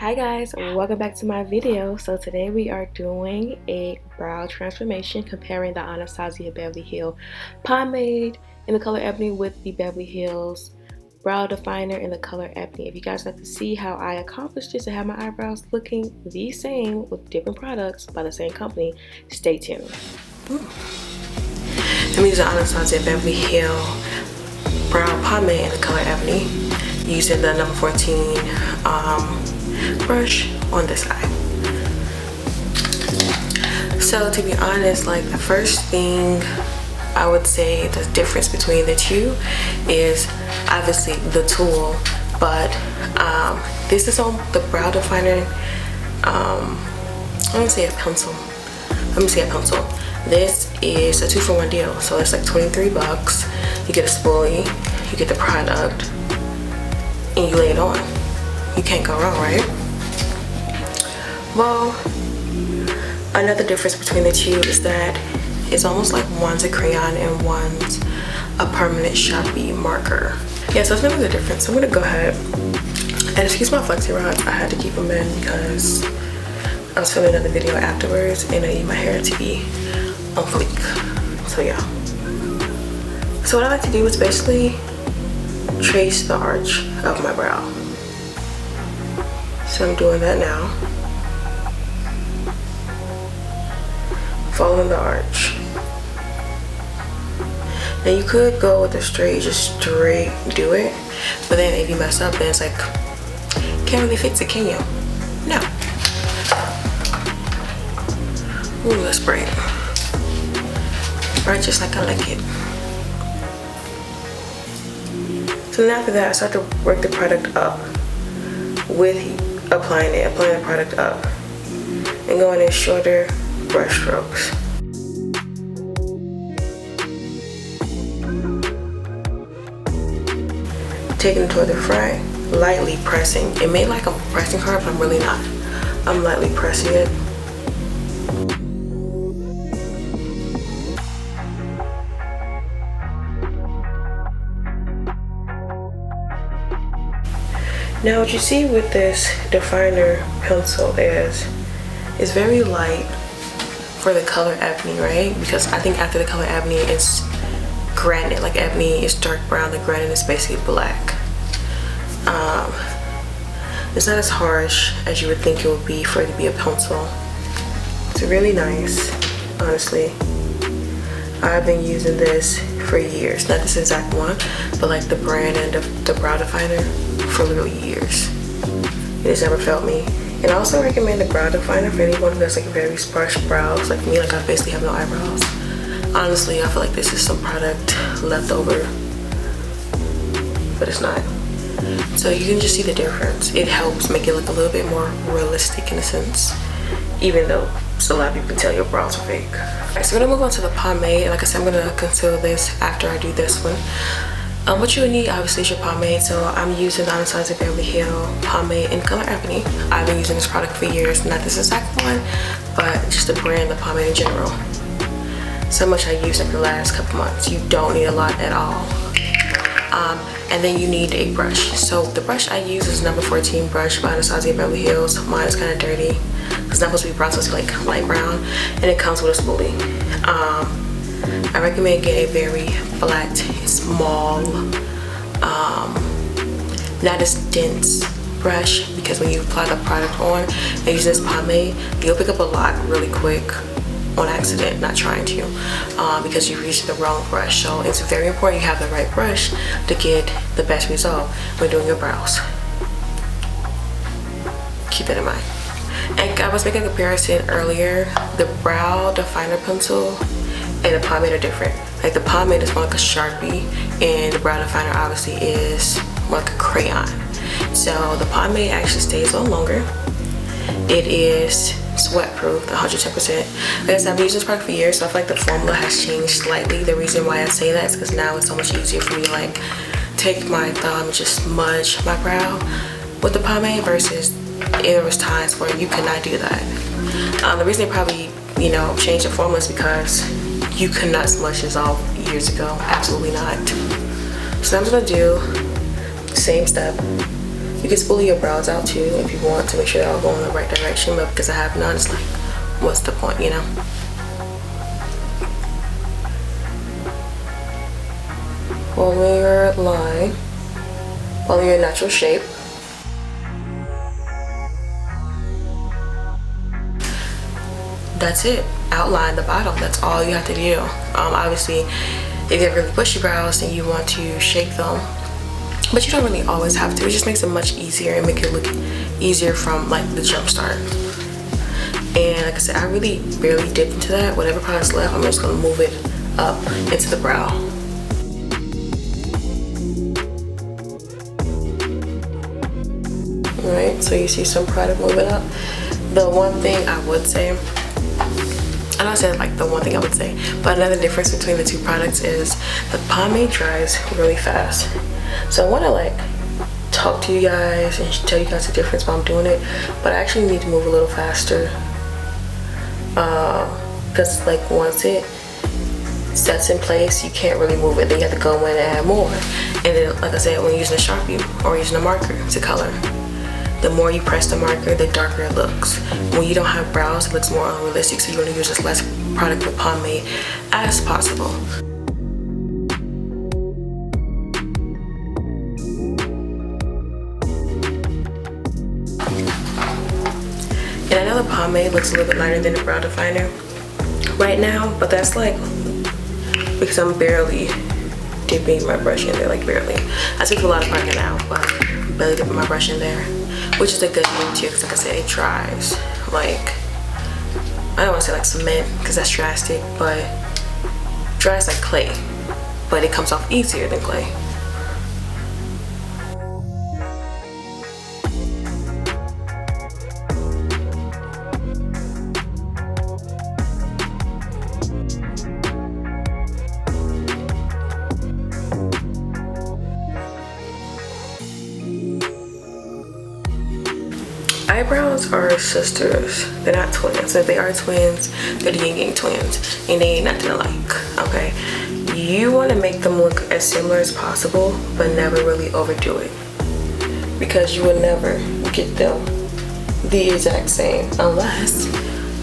Hi guys, welcome back to my video. So today we are doing a brow transformation comparing the Anastasia Beverly Hills pomade in the color ebony with the Beverly Hills brow definer in the color ebony. If you guys like to see how I accomplished this and have my eyebrows looking the same with different products by the same company, stay tuned. I'm using Anastasia Beverly Hills brow pomade in the color ebony using the number 14 brush on this side. So to be honest, like the first thing I would say the difference between the two is obviously the tool, but this is on the brow definer. Let me say a pencil. This is a 2-for-1 deal, so it's like 23 bucks. You get a spoolie, you get the product, and you lay it on. You can't go wrong, right? Well, another difference between the two is that it's almost like one's a crayon and one's a permanent Sharpie marker. Yeah, so it's another difference. So I'm gonna go ahead and excuse my flexi rods. I had to keep them in because I was filming another video afterwards and I need my hair to be on fleek. So yeah. So what I like to do is basically trace the arch of my brow. So I'm doing that now. Following the arch. Now you could go with a straight, just straight do it. But then if you mess up, then it's like, can't really fix it, can you? No. Ooh, that's bright. Right, just like I like it. So then after that, I start to work the product up with applying the product up and going in shorter brush strokes. Taking it toward the front, lightly pressing. It may like I'm pressing hard, but I'm really not. I'm lightly pressing it. Now what you see with this definer pencil is it's very light for the color ebony, right? Because I think after the color ebony it's granite. Like ebony is dark brown, the granite is basically black. It's not as harsh as you would think it would be for it to be a pencil. It's really nice, honestly. I've been using this for years. Not this exact one, but like the brand and the brow definer for literally years. It has never failed me. And I also recommend the brow definer for anyone who has like very sparse brows like me. Like I basically have no eyebrows. Honestly, I feel like this is some product left over, but it's not. So you can just see the difference. It helps make it look a little bit more realistic in a sense, even though a lot of people can tell your brows are fake. Alright, so we're gonna move on to the pomade. Like I said, I'm gonna conceal this after I do this one. What you would need obviously is your pomade. So I'm using the Anastasia Beverly Hills pomade in color ebony. I've been using this product for years, not this exact one, but just the brand, the pomade in general. So much I used over the last couple months. You don't need a lot at all. And then you need a brush. So the brush I use is number 14 brush by Anastasia Beverly Hills. Mine is kind of dirty. It's not supposed to be brown, so it's like light brown, and it comes with a spoolie. I recommend getting a very flat, small, not as dense brush, because when you apply the product on and use this pomade, you'll pick up a lot really quick on accident, not trying to, because you've used the wrong brush. So it's very important you have the right brush to get the best result when doing your brows. Keep that in mind. And I was making a comparison earlier. The brow definer pencil and the pomade are different. Like the pomade is more like a Sharpie and the brow definer obviously is more like a crayon. So the pomade actually stays on longer. It is sweat proof, 110%. Like I said, I've been using this product for years, so I feel like the formula has changed slightly. The reason why I say that is because now it's so much easier for me to like take my thumb and just smudge my brow with the pomade versus there was times where you could not do that. The reason they probably, you know, changed the formula is because you could not smudge this off years ago. Absolutely not. So I'm just gonna do the same step, You can spool your brows out too if you want to make sure they're all going in the right direction, but because I have none, it's like, what's the point, you know? Follow your line, follow your natural shape. That's it. Outline the bottom. That's all you have to do. Obviously, if you have really bushy brows and you want to shape them, but you don't really always have to. It just makes it much easier and make it look easier from like the jump start. And like I said, I really barely dip into that. Whatever product's left, I'm just gonna move it up into the brow. Alright, so you see some product moving up. The one thing I would say, I know I said like the one thing I would say, but another difference between the two products is the pomade dries really fast. So I want to like talk to you guys and tell you guys the difference while I'm doing it, but I actually need to move a little faster because like once it sets in place, you can't really move it. Then you have to go in and add more. And then like I said, when you're using a Sharpie or using a marker to color, the more you press the marker, the darker it looks. When you don't have brows, it looks more unrealistic, so you want to use as less product with pomade as possible. And I know the pomade looks a little bit lighter than the brow definer right now, but that's like because I'm barely dipping my brush in there, like barely. I took a lot of product now, but I'm barely dipping my brush in there. Which is a good thing too, because like I said, it dries like, I don't want to say like cement because that's drastic, but it dries like clay, but it comes off easier than clay. Eyebrows are sisters. They're not twins. If they are twins, they're the yin yang twins, and they ain't nothing alike. Okay, you want to make them look as similar as possible, but never really overdo it, because you will never get them the exact same unless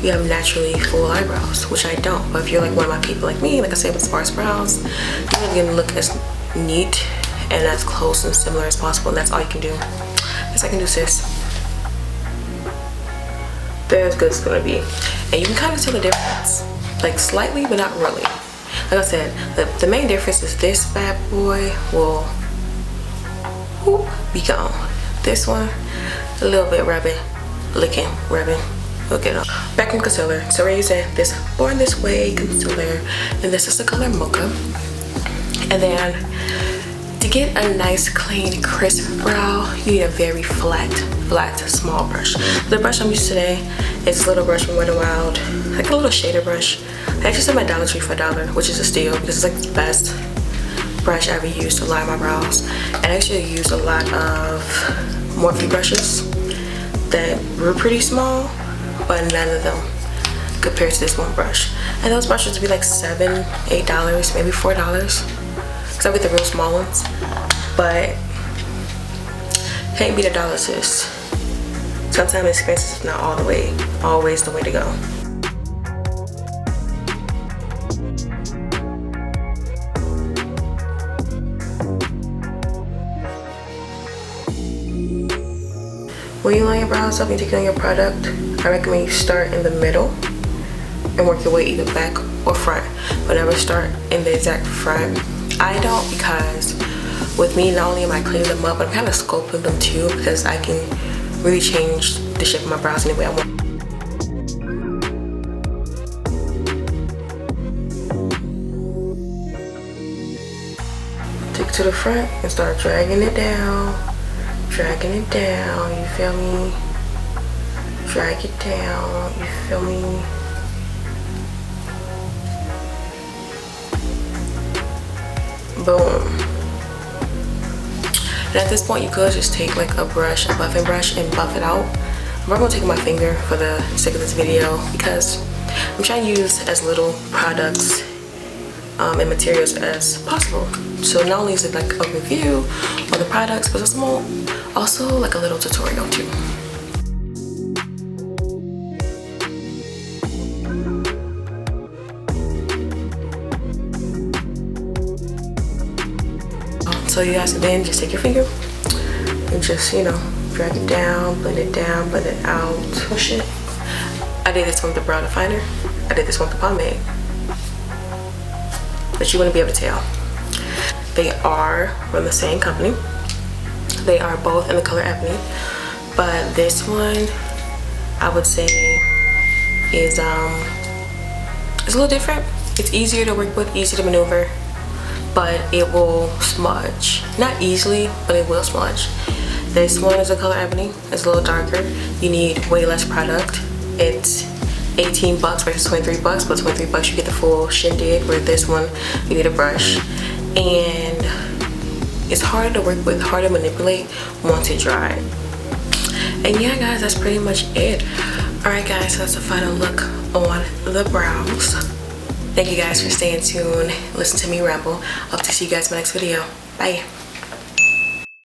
you have naturally full eyebrows, which I don't. But if you're like one of my people like me, like I said, with sparse brows, you're gonna get them look as neat and as close and similar as possible, and that's all you can do. That's all I can do, sis. They're as good as it's gonna be, and you can kind of tell the difference, like slightly, but not really. Like I said, the main difference is this bad boy will whoop, be gone. This one, a little bit rubbing, licking, rubbing, look it up. Back in concealer, so we're using this Born This Way concealer, and this is the color Mocha. And then to get a nice, clean, crisp brow, you need a very flat, small brush. The brush I'm using today is this little brush from Wet n Wild, like a little shader brush. I actually said my Dollar Tree for $1, which is a steal because it's like the best brush I ever used to line my brows. And I actually use a lot of Morphe brushes that were pretty small, but none of them compared to this one brush. And those brushes would be like $7, $8, maybe $4. Because I get the real small ones. But can't beat $1, sis. Sometimes expensive is not always the way to go. When you line your brows up and take on your product, I recommend you start in the middle and work your way either back or front, but never start in the exact front. I don't, because with me, not only am I cleaning them up, but I'm kind of sculpting them too, because I can really change the shape of my brows any way I want. Take it to the front and start dragging it down, you feel me? Drag it down, you feel me? Boom. And at this point, you could just take like a brush, a buffing brush, and buff it out. I'm probably gonna take my finger for the sake of this video because I'm trying to use as little products and materials as possible. So not only is it like a review of the products, but it's also like a little tutorial too. So you guys then just take your finger and just, you know, drag it down, blend it out, push it. I did this one with the brow definer. I did this one with the pomade. But you wouldn't be able to tell. They are from the same company. They are both in the color Ebony. But this one, I would say, is it's a little different. It's easier to work with, easier to maneuver, but it will smudge. Not easily, but it will smudge. This one is a color Ebony. It's a little darker. You need way less product. It's 18 bucks versus 23 bucks, but 23 bucks you get the full shindig, where this one you need a brush. And it's hard to work with, hard to manipulate once it dries. And yeah guys, that's pretty much it. Alright guys, so that's the final look on the brows. Thank you guys for staying tuned, listen to me ramble. Hope to see you guys in my next video. Bye.